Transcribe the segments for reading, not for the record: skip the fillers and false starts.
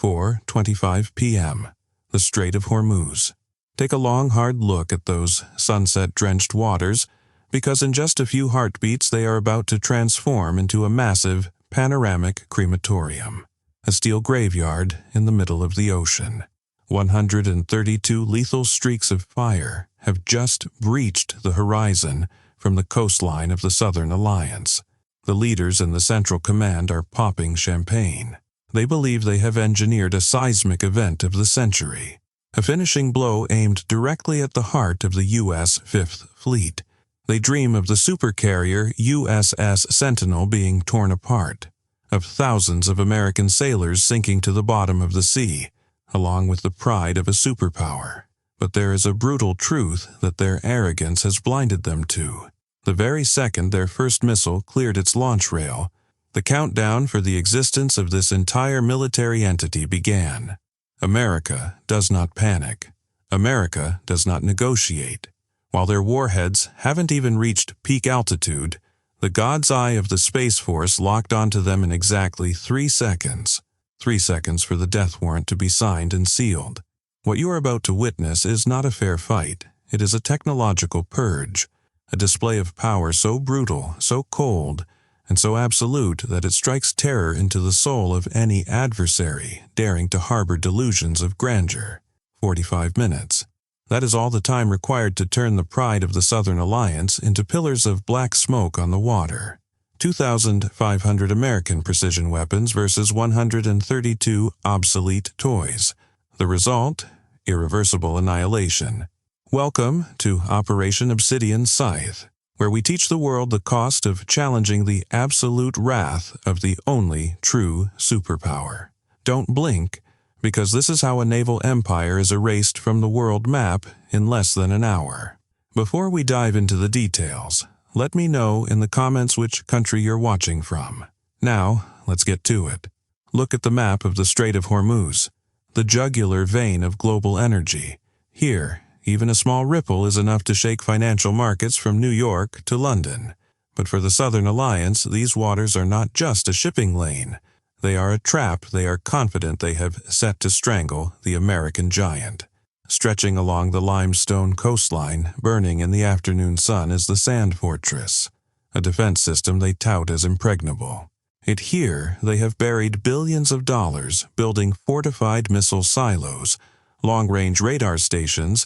4:25 p.m. The Strait of Hormuz. Take a long, hard look at those sunset-drenched waters, because in just a few heartbeats they are about to transform into a massive, panoramic crematorium, a steel graveyard in the middle of the ocean. 132 lethal streaks of fire have just breached the horizon from the coastline of the Southern Alliance. The leaders in the Central Command are popping champagne. They believe they have engineered a seismic event of the century, a finishing blow aimed directly at the heart of the U.S. Fifth Fleet. They dream of the supercarrier USS Sentinel being torn apart, of thousands of American sailors sinking to the bottom of the sea, along with the pride of a superpower. But there is a brutal truth that their arrogance has blinded them to. The very second their first missile cleared its launch rail, the countdown for the existence of this entire military entity began. America does not panic. America does not negotiate. While their warheads haven't even reached peak altitude, the God's eye of the Space Force locked onto them in exactly 3 seconds. 3 seconds for the death warrant to be signed and sealed. What you are about to witness is not a fair fight. It is a technological purge, a display of power so brutal, so cold, and so absolute that it strikes terror into the soul of any adversary daring to harbor delusions of grandeur. 45 minutes. That is all the time required to turn the pride of the Southern Alliance into pillars of black smoke on the water. 2,500 American precision weapons versus 132 obsolete toys. The result? Irreversible annihilation. Welcome to Operation Obsidian Scythe, where we teach the world the cost of challenging the absolute wrath of the only true superpower. Don't blink, because this is how a naval empire is erased from the world map in less than an hour. Before we dive into the details, let me know in the comments which country you're watching from. Now, let's get to it. Look at the map of the Strait of Hormuz, the jugular vein of global energy. Here, even a small ripple is enough to shake financial markets from New York to London. But for the Southern Alliance, these waters are not just a shipping lane. They are a trap they are confident they have set to strangle the American giant. Stretching along the limestone coastline, burning in the afternoon sun, is the Sand Fortress, a defense system they tout as impregnable. Here they have buried billions of dollars building fortified missile silos, long-range radar stations,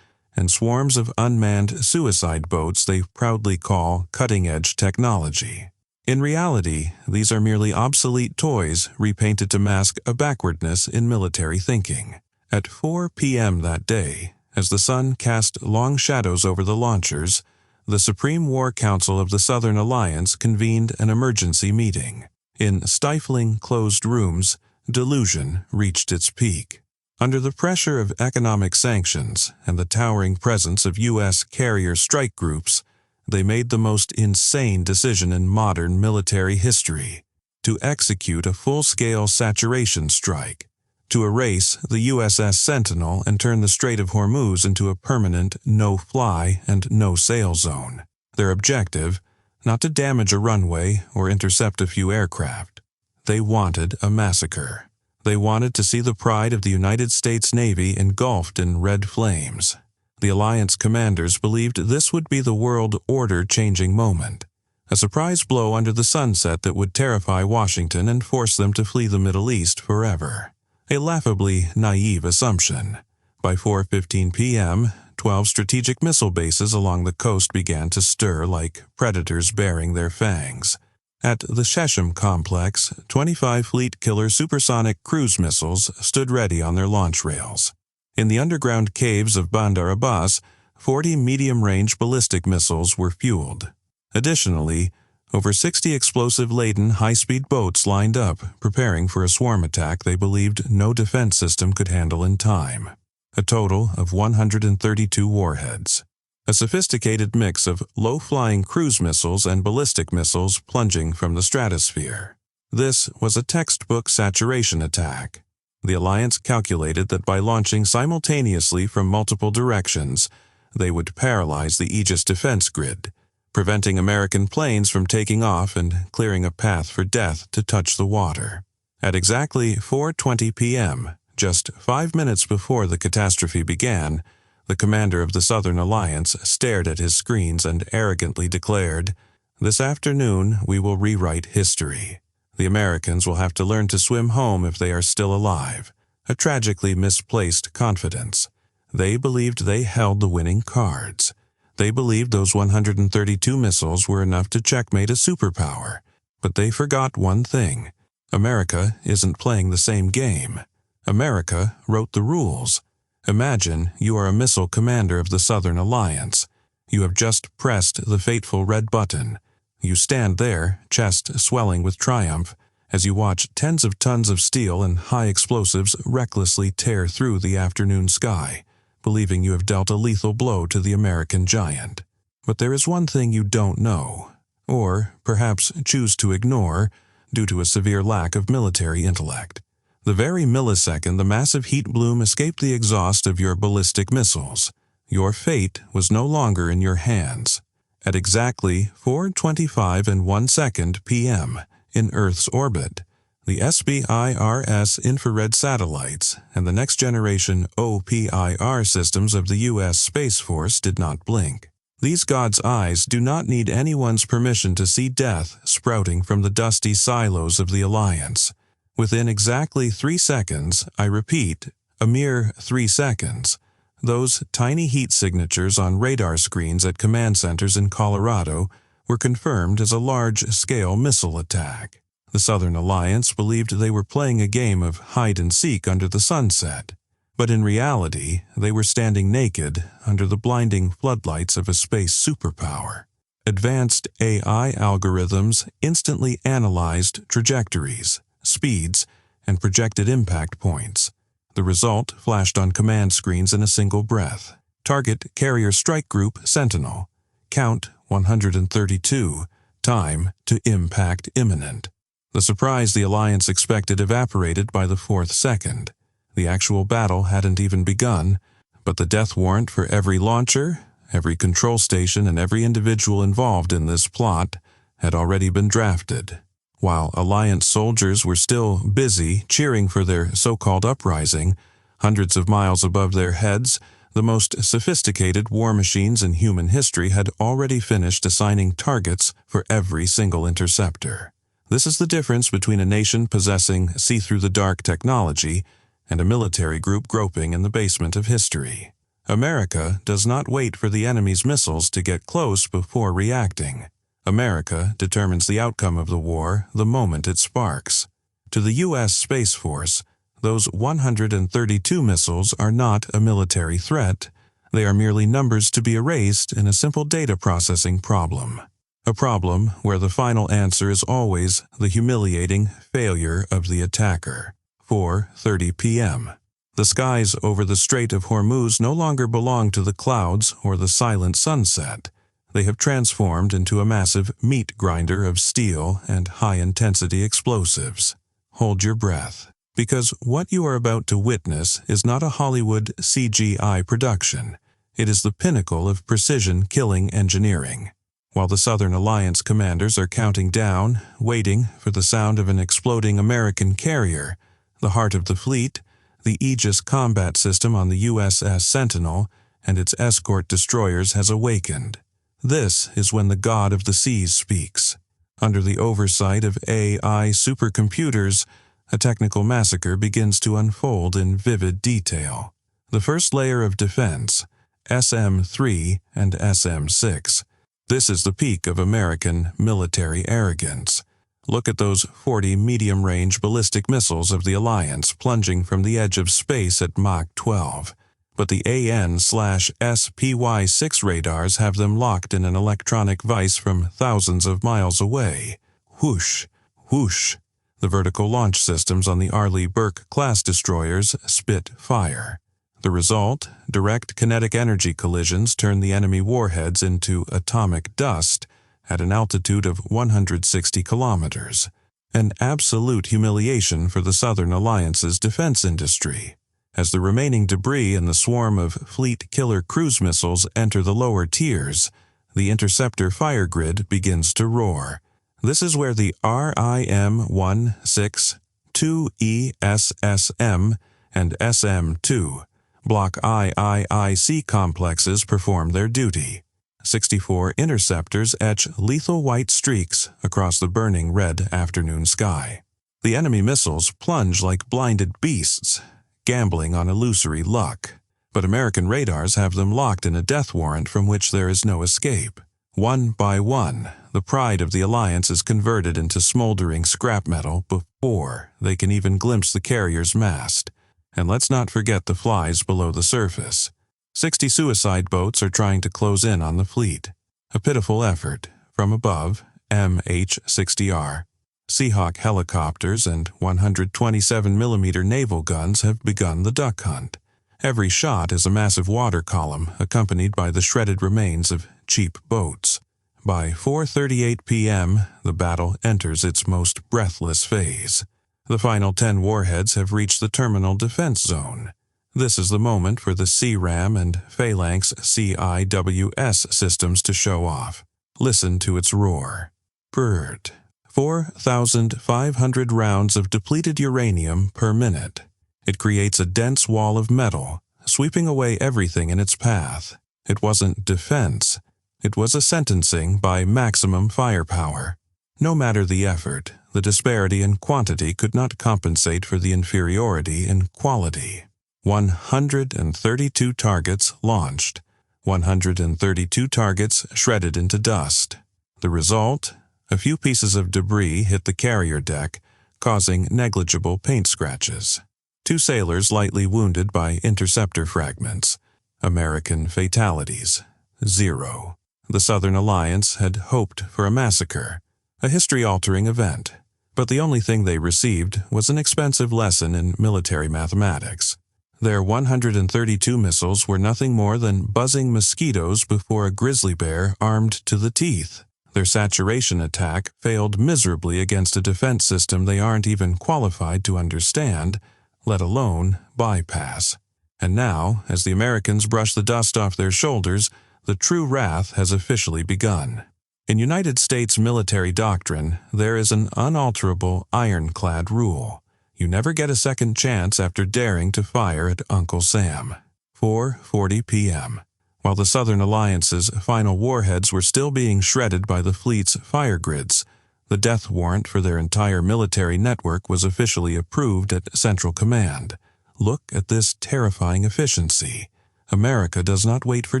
and swarms of unmanned suicide boats they proudly call cutting-edge technology. In reality, these are merely obsolete toys repainted to mask a backwardness in military thinking. At 4 p.m. that day, as the sun cast long shadows over the launchers, the Supreme War Council of the Southern Alliance convened an emergency meeting. In stifling closed rooms, delusion reached its peak. Under the pressure of economic sanctions and the towering presence of U.S. carrier strike groups, they made the most insane decision in modern military history: to execute a full-scale saturation strike, to erase the USS Sentinel and turn the Strait of Hormuz into a permanent no-fly and no-sail zone. Their objective? Not to damage a runway or intercept a few aircraft. They wanted a massacre. They wanted to see the pride of the United States Navy engulfed in red flames. The Alliance commanders believed this would be the world order-changing moment, a surprise blow under the sunset that would terrify Washington and force them to flee the Middle East forever. A laughably naive assumption. By 4:15 p.m., 12 strategic missile bases along the coast began to stir like predators baring their fangs. At the Sheshem complex, 25 Fleet Killer supersonic cruise missiles stood ready on their launch rails. In the underground caves of Bandar Abbas, 40 medium-range ballistic missiles were fueled. Additionally, over 60 explosive-laden high-speed boats lined up, preparing for a swarm attack they believed no defense system could handle in time. A total of 132 warheads. A sophisticated mix of low-flying cruise missiles and ballistic missiles plunging from the stratosphere. This was a textbook saturation attack. The Alliance calculated that by launching simultaneously from multiple directions, they would paralyze the Aegis defense grid, preventing American planes from taking off and clearing a path for death to touch the water. At exactly 4:20 p.m., just 5 minutes before the catastrophe began, the commander of the Southern Alliance stared at his screens and arrogantly declared, "This afternoon we will rewrite history. The Americans will have to learn to swim home if they are still alive." A tragically misplaced confidence. They believed they held the winning cards. They believed those 132 missiles were enough to checkmate a superpower. But they forgot one thing. America isn't playing the same game. America wrote the rules. Imagine you are a missile commander of the Southern Alliance. You have just pressed the fateful red button. You stand there, chest swelling with triumph, as you watch tens of tons of steel and high explosives recklessly tear through the afternoon sky, believing you have dealt a lethal blow to the American giant. But there is one thing you don't know, or perhaps choose to ignore due to a severe lack of military intellect. The very millisecond the massive heat bloom escaped the exhaust of your ballistic missiles, your fate was no longer in your hands. At exactly 4:25 p.m., in Earth's orbit, the SBIRS infrared satellites and the next-generation OPIR systems of the U.S. Space Force did not blink. These God's eyes do not need anyone's permission to see death sprouting from the dusty silos of the Alliance. Within exactly 3 seconds, I repeat, a mere 3 seconds, those tiny heat signatures on radar screens at command centers in Colorado were confirmed as a large-scale missile attack. The Southern Alliance believed they were playing a game of hide-and-seek under the sunset, but in reality, they were standing naked under the blinding floodlights of a space superpower. Advanced AI algorithms instantly analyzed trajectories, speeds, and projected impact points. The result flashed on command screens in a single breath. Target Carrier Strike Group Sentinel. Count 132. Time to impact imminent. The surprise the Alliance expected evaporated by the 4th second. The actual battle hadn't even begun, but the death warrant for every launcher, every control station, and every individual involved in this plot had already been drafted. While Alliance soldiers were still busy cheering for their so-called uprising, hundreds of miles above their heads, the most sophisticated war machines in human history had already finished assigning targets for every single interceptor. This is the difference between a nation possessing see-through-the-dark technology and a military group groping in the basement of history. America does not wait for the enemy's missiles to get close before reacting. America determines the outcome of the war the moment it sparks. To the U.S. Space Force, those 132 missiles are not a military threat. They are merely numbers to be erased in a simple data processing problem. A problem where the final answer is always the humiliating failure of the attacker. 4:30 p.m. The skies over the Strait of Hormuz no longer belong to the clouds or the silent sunset. They have transformed into a massive meat grinder of steel and high-intensity explosives. Hold your breath, because what you are about to witness is not a Hollywood CGI production. It is the pinnacle of precision killing engineering. While the Southern Alliance commanders are counting down, waiting for the sound of an exploding American carrier, the heart of the fleet, the Aegis Combat System on the USS Sentinel and its escort destroyers has awakened. This is when the god of the seas speaks. Under the oversight of AI supercomputers, a technical massacre begins to unfold in vivid detail. The first layer of defense, SM-3 and SM-6. This is the peak of American military arrogance. Look at those 40 medium-range ballistic missiles of the Alliance plunging from the edge of space at Mach 12. But the AN/SPY-6 radars have them locked in an electronic vice from thousands of miles away. Whoosh, whoosh. The vertical launch systems on the Arleigh Burke-class destroyers spit fire. The result, direct kinetic energy collisions turn the enemy warheads into atomic dust at an altitude of 160 kilometers. An absolute humiliation for the Southern Alliance's defense industry. As the remaining debris in the swarm of fleet killer cruise missiles enter the lower tiers, the interceptor fire grid begins to roar. This is where the RIM-16 two ESSM and SM-2 Block IIIC complexes performed their duty. 64 interceptors etch lethal white streaks across the burning red afternoon sky. The enemy missiles plunge like blinded beasts, gambling on illusory luck. But American radars have them locked in a death warrant from which there is no escape. One by one, the pride of the Alliance is converted into smoldering scrap metal before they can even glimpse the carrier's mast. And let's not forget the flies below the surface. 60 suicide boats are trying to close in on the fleet. A pitiful effort. From above, MH-60R. Seahawk helicopters and 127mm naval guns have begun the duck hunt. Every shot is a massive water column accompanied by the shredded remains of cheap boats. By 4:38 p.m., the battle enters its most breathless phase. The final 10 warheads have reached the terminal defense zone. This is the moment for the CRAM and Phalanx CIWS systems to show off. Listen to its roar. Bird. 4,500 rounds of depleted uranium per minute. It creates a dense wall of metal, sweeping away everything in its path. It wasn't defense. It was a sentencing by maximum firepower. No matter the effort, the disparity in quantity could not compensate for the inferiority in quality. 132 targets launched. 132 targets shredded into dust. The result? A few pieces of debris hit the carrier deck, causing negligible paint scratches. 2 sailors lightly wounded by interceptor fragments. American fatalities, 0. The Southern Alliance had hoped for a massacre, a history-altering event, but the only thing they received was an expensive lesson in military mathematics. Their 132 missiles were nothing more than buzzing mosquitoes before a grizzly bear armed to the teeth. Their saturation attack failed miserably against a defense system they aren't even qualified to understand, let alone bypass. And now, as the Americans brush the dust off their shoulders, the true wrath has officially begun. In United States military doctrine, there is an unalterable ironclad rule. You never get a second chance after daring to fire at Uncle Sam. 4:40 p.m. While the Southern Alliance's final warheads were still being shredded by the fleet's fire grids, the death warrant for their entire military network was officially approved at Central Command. Look at this terrifying efficiency. America does not wait for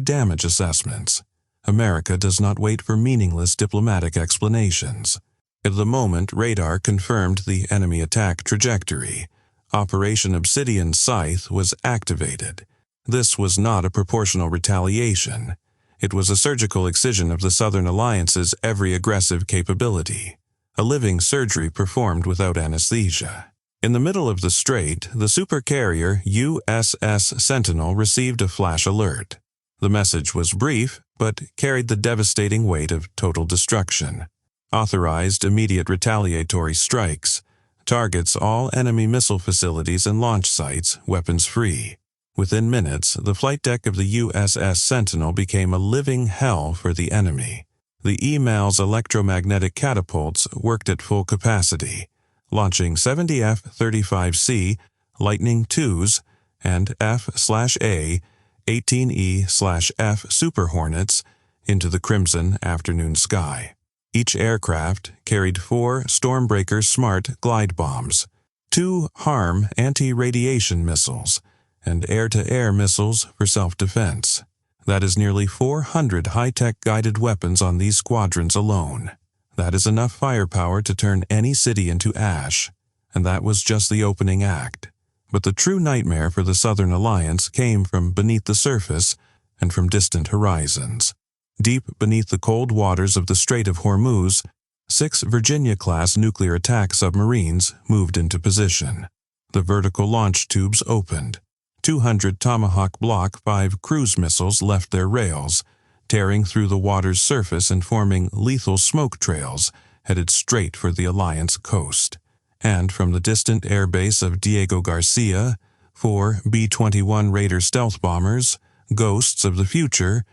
damage assessments. America does not wait for meaningless diplomatic explanations. At the moment, radar confirmed the enemy attack trajectory. Operation Obsidian Scythe was activated. This was not a proportional retaliation. It was a surgical excision of the Southern Alliance's every aggressive capability. A living surgery performed without anesthesia. In the middle of the strait, the supercarrier USS Sentinel received a flash alert. The message was brief, but carried the devastating weight of total destruction. Authorized immediate retaliatory strikes. Targets all enemy missile facilities and launch sites, weapons-free. Within minutes, the flight deck of the USS Sentinel became a living hell for the enemy. The EMAL's electromagnetic catapults worked at full capacity, launching 70 F-35C Lightning IIs and F/A 18E/F Super Hornets into the crimson afternoon sky. Each aircraft carried 4 Stormbreaker Smart glide bombs, 2 HARM anti-radiation missiles, and air-to-air missiles for self-defense. That is nearly 400 high-tech guided weapons on these squadrons alone. That is enough firepower to turn any city into ash, and that was just the opening act. But the true nightmare for the Southern Alliance came from beneath the surface and from distant horizons. Deep beneath the cold waters of the Strait of Hormuz, 6 Virginia-class nuclear attack submarines moved into position. The vertical launch tubes opened. 200 Tomahawk Block 5 cruise missiles left their rails, tearing through the water's surface and forming lethal smoke trails headed straight for the Alliance coast. And from the distant airbase of Diego Garcia, 4 B-21 Raider stealth bombers, ghosts of the future,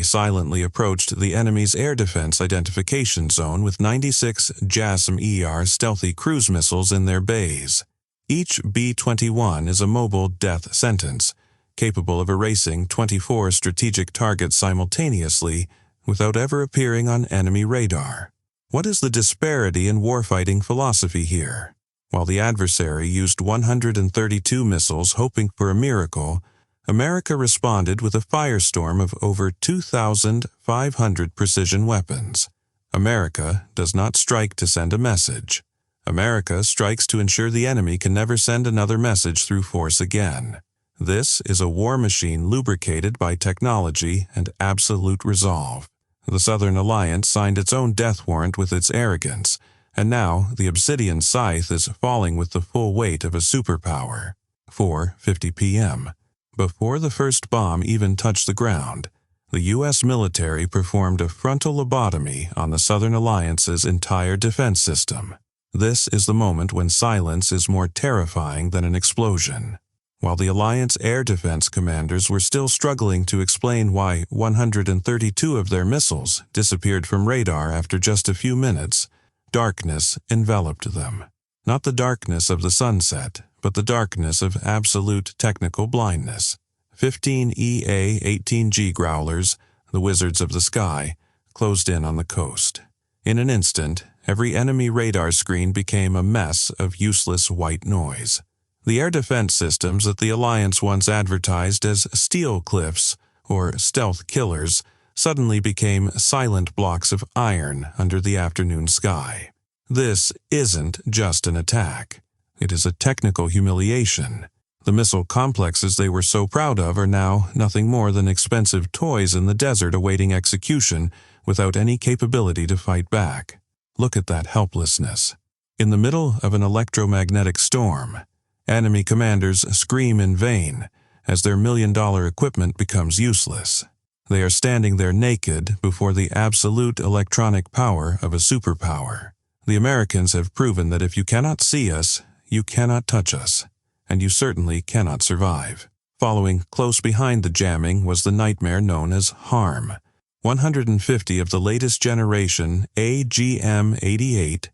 silently approached the enemy's air defense identification zone with 96 JASSM-ER stealthy cruise missiles in their bays. Each B-21 is a mobile death sentence, capable of erasing 24 strategic targets simultaneously without ever appearing on enemy radar. What is the disparity in warfighting philosophy here? While the adversary used 132 missiles hoping for a miracle, America responded with a firestorm of over 2,500 precision weapons. America does not strike to send a message. America strikes to ensure the enemy can never send another message through force again. This is a war machine lubricated by technology and absolute resolve. The Southern Alliance signed its own death warrant with its arrogance, and now the Obsidian Scythe is falling with the full weight of a superpower. 4:50 p.m. Before the first bomb even touched the ground, the U.S. military performed a frontal lobotomy on the Southern Alliance's entire defense system. This is the moment when silence is more terrifying than an explosion. While the Alliance air defense commanders were still struggling to explain why 132 of their missiles disappeared from radar after just a few minutes, darkness enveloped them. Not the darkness of the sunset, but the darkness of absolute technical blindness. 15 EA-18G Growlers, the wizards of the sky, closed in on the coast. In an instant, every enemy radar screen became a mess of useless white noise. The air defense systems that the Alliance once advertised as steel cliffs or stealth killers suddenly became silent blocks of iron under the afternoon sky. This isn't just an attack. It is a technical humiliation. The missile complexes they were so proud of are now nothing more than expensive toys in the desert awaiting execution without any capability to fight back. Look at that helplessness. In the middle of an electromagnetic storm, enemy commanders scream in vain as their million-dollar equipment becomes useless. They are standing there naked before the absolute electronic power of a superpower. The Americans have proven that if you cannot see us, you cannot touch us, and you certainly cannot survive. Following close behind the jamming was the nightmare known as HARM. 150 of the latest generation AGM-88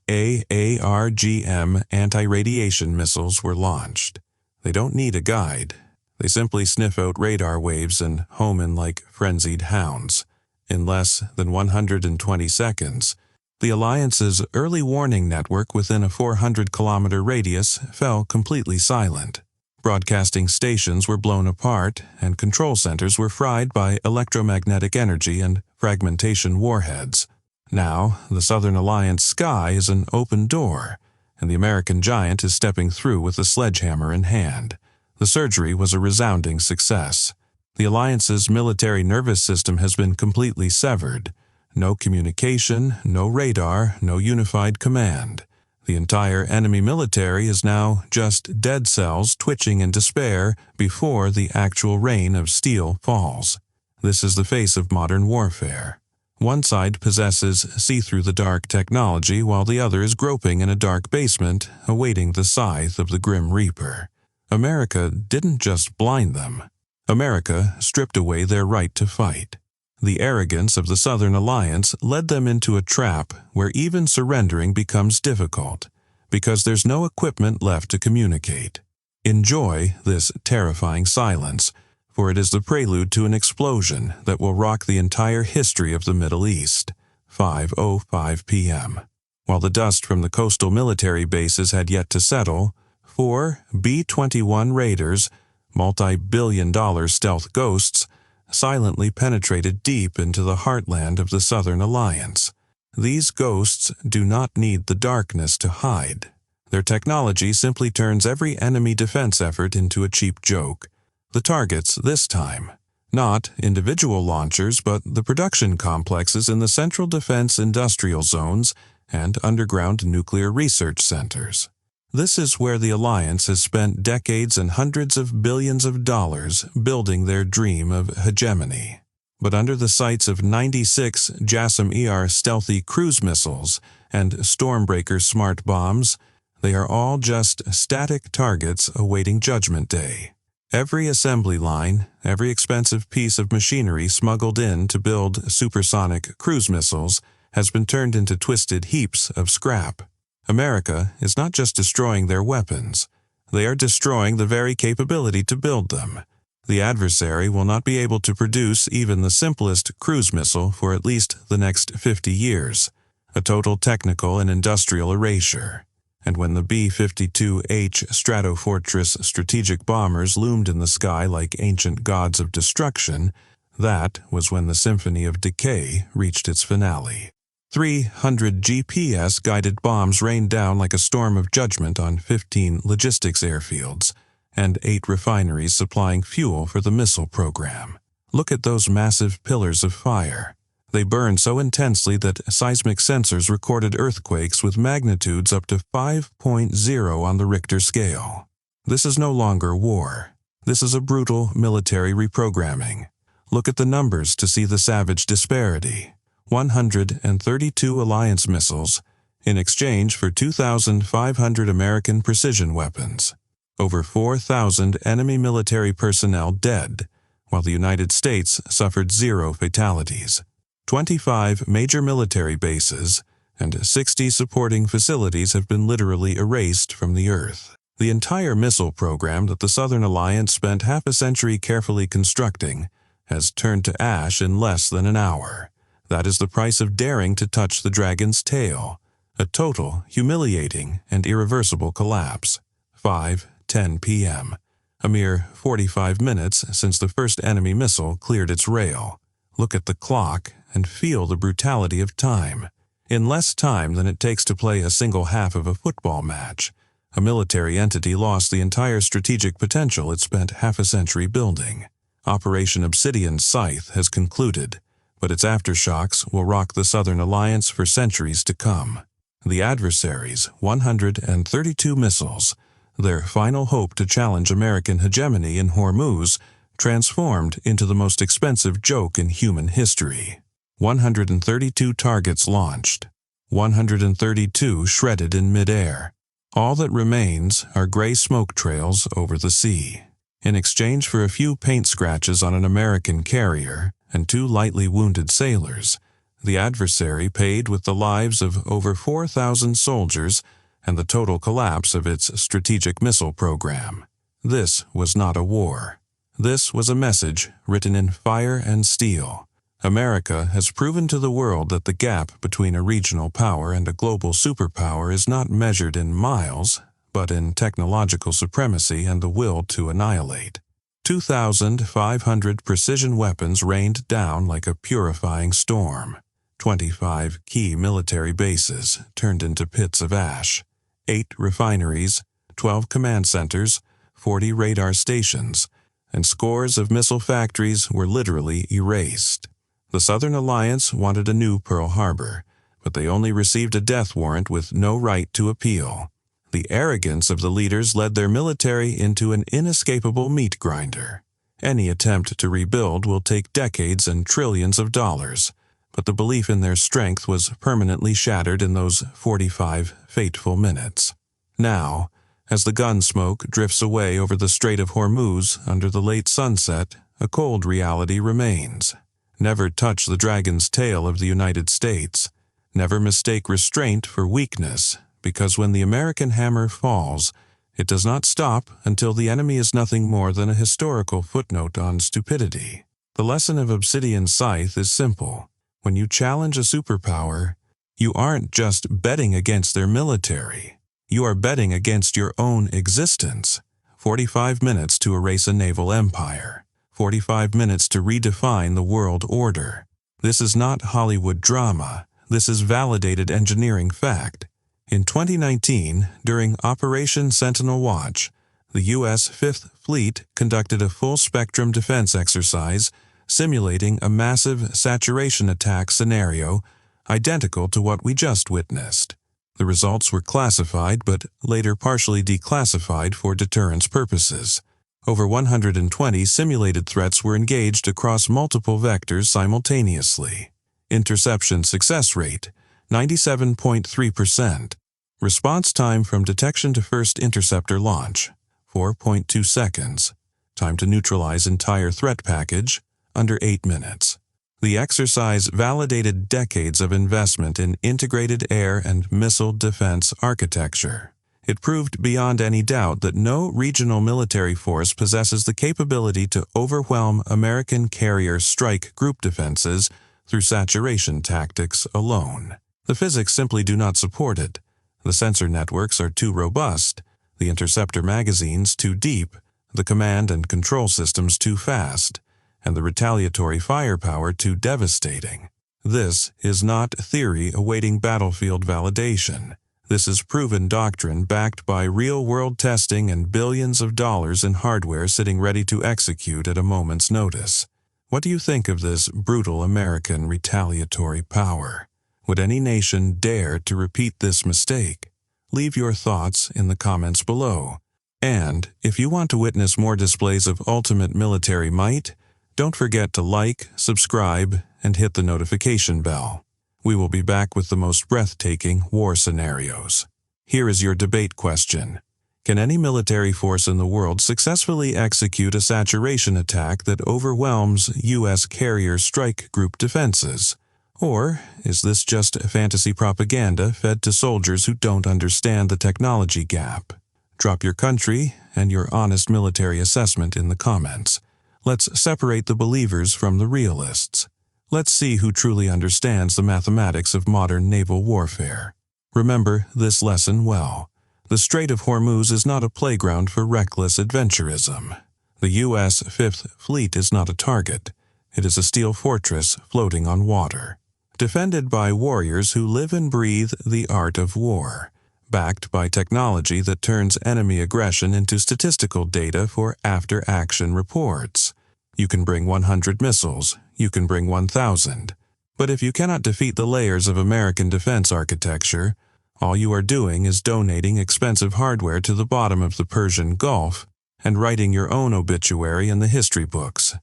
EAARGM anti-radiation missiles were launched. They don't need a guide. They simply sniff out radar waves and home in like frenzied hounds. In less than 120 seconds, the Alliance's early warning network within a 400-kilometer radius fell completely silent. Broadcasting stations were blown apart, and control centers were fried by electromagnetic energy and fragmentation warheads. Now, the Southern Alliance sky is an open door, and the American giant is stepping through with a sledgehammer in hand. The surgery was a resounding success. The Alliance's military nervous system has been completely severed. No communication, no radar, no unified command. The entire enemy military is now just dead cells twitching in despair before the actual rain of steel falls. This is the face of modern warfare. One side possesses see-through-the-dark technology while the other is groping in a dark basement, awaiting the scythe of the Grim Reaper. America didn't just blind them. America stripped away their right to fight. The arrogance of the Southern Alliance led them into a trap where even surrendering becomes difficult, because there's no equipment left to communicate. Enjoy this terrifying silence, for it is the prelude to an explosion that will rock the entire history of the Middle East. 5:05 p.m. While the dust from the coastal military bases had yet to settle, 4 B-21 Raiders, multi-billion-dollar stealth ghosts, silently penetrated deep into the heartland of the Southern Alliance. These ghosts do not need the darkness to hide. Their technology simply turns every enemy defense effort into a cheap joke. The targets this time, not individual launchers, but the production complexes in the Central Defense Industrial Zones and underground nuclear research centers. This is where the Alliance has spent decades and hundreds of billions of dollars building their dream of hegemony. But under the sights of 96 JASSM-ER stealthy cruise missiles and Stormbreaker smart bombs, they are all just static targets awaiting Judgment Day. Every assembly line, every expensive piece of machinery smuggled in to build supersonic cruise missiles has been turned into twisted heaps of scrap. America is not just destroying their weapons, they are destroying the very capability to build them. The adversary will not be able to produce even the simplest cruise missile for at least the next 50 years, a total technical and industrial erasure. And when the B-52H Stratofortress strategic bombers loomed in the sky like ancient gods of destruction, that was when the symphony of decay reached its finale. 300 GPS-guided bombs rained down like a storm of judgment on 15 logistics airfields, and 8 refineries supplying fuel for the missile program. Look at those massive pillars of fire. They burned so intensely that seismic sensors recorded earthquakes with magnitudes up to 5.0 on the Richter scale. This is no longer war. This is a brutal military reprogramming. Look at the numbers to see the savage disparity. 132 Alliance missiles in exchange for 2,500 American precision weapons. Over 4,000 enemy military personnel dead, while the United States suffered 0 fatalities. 25 major military bases and 60 supporting facilities have been literally erased from the Earth. The entire missile program that the Southern Alliance spent half a century carefully constructing has turned to ash in less than an hour. That is the price of daring to touch the dragon's tail, a total, humiliating, and irreversible collapse. 5:10 p.m. A mere 45 minutes since the first enemy missile cleared its rail. Look at the clock and feel the brutality of time. In less time than it takes to play a single half of a football match, a military entity lost the entire strategic potential it spent half a century building. Operation Obsidian Scythe has concluded, but its aftershocks will rock the Southern Alliance for centuries to come. The adversary's 132 missiles, their final hope to challenge American hegemony in Hormuz, transformed into the most expensive joke in human history. 132 targets launched, 132 shredded in midair. All that remains are gray smoke trails over the sea. In exchange for a few paint scratches on an American carrier and 2 lightly wounded sailors, the adversary paid with the lives of over 4,000 soldiers and the total collapse of its strategic missile program. This was not a war. This was a message written in fire and steel. America has proven to the world that the gap between a regional power and a global superpower is not measured in miles, but in technological supremacy and the will to annihilate. 2,500 precision weapons rained down like a purifying storm. 25 key military bases turned into pits of ash. 8 refineries, 12 command centers, 40 radar stations, and scores of missile factories were literally erased. The Southern Alliance wanted a new Pearl Harbor, but they only received a death warrant with no right to appeal. The arrogance of the leaders led their military into an inescapable meat grinder. Any attempt to rebuild will take decades and trillions of dollars, but the belief in their strength was permanently shattered in those 45 fateful minutes. Now, as the gun smoke drifts away over the Strait of Hormuz under the late sunset, a cold reality remains. Never touch the dragon's tail of the United States. Never mistake restraint for weakness, because when the American hammer falls, it does not stop until the enemy is nothing more than a historical footnote on stupidity. The lesson of Obsidian Scythe is simple. When you challenge a superpower, you aren't just betting against their military. You are betting against your own existence. 45 minutes to erase a naval empire. 45 minutes to redefine the world order. This is not Hollywood drama. This is validated engineering fact. In 2019, during Operation Sentinel Watch, the U.S. Fifth Fleet conducted a full-spectrum defense exercise simulating a massive saturation attack scenario identical to what we just witnessed. The results were classified but later partially declassified for deterrence purposes. Over 120 simulated threats were engaged across multiple vectors simultaneously. Interception success rate, 97.3%. Response time from detection to first interceptor launch, 4.2 seconds. Time to neutralize entire threat package, under 8 minutes. The exercise validated decades of investment in integrated air and missile defense architecture. It proved beyond any doubt that no regional military force possesses the capability to overwhelm American carrier strike group defenses through saturation tactics alone. The physics simply do not support it. The sensor networks are too robust, the interceptor magazines too deep, the command and control systems too fast, and the retaliatory firepower too devastating. This is not theory awaiting battlefield validation. This is proven doctrine backed by real-world testing and billions of dollars in hardware sitting ready to execute at a moment's notice. What do you think of this brutal American retaliatory power? Would any nation dare to repeat this mistake? Leave your thoughts in the comments below. And if you want to witness more displays of ultimate military might, don't forget to like, subscribe, and hit the notification bell. We will be back with the most breathtaking war scenarios. Here is your debate question. Can any military force in the world successfully execute a saturation attack that overwhelms U.S. carrier strike group defenses? Or is this just fantasy propaganda fed to soldiers who don't understand the technology gap? Drop your country and your honest military assessment in the comments. Let's separate the believers from the realists. Let's see who truly understands the mathematics of modern naval warfare. Remember this lesson well. The Strait of Hormuz is not a playground for reckless adventurism. The U.S. Fifth Fleet is not a target. It is a steel fortress floating on water, defended by warriors who live and breathe the art of war, backed by technology that turns enemy aggression into statistical data for after-action reports. You can bring 100 missiles, you can bring 1,000. But if you cannot defeat the layers of American defense architecture, all you are doing is donating expensive hardware to the bottom of the Persian Gulf and writing your own obituary in the history books.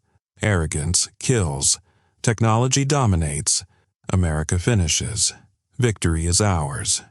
Arrogance kills. Technology dominates. America finishes. Victory is ours.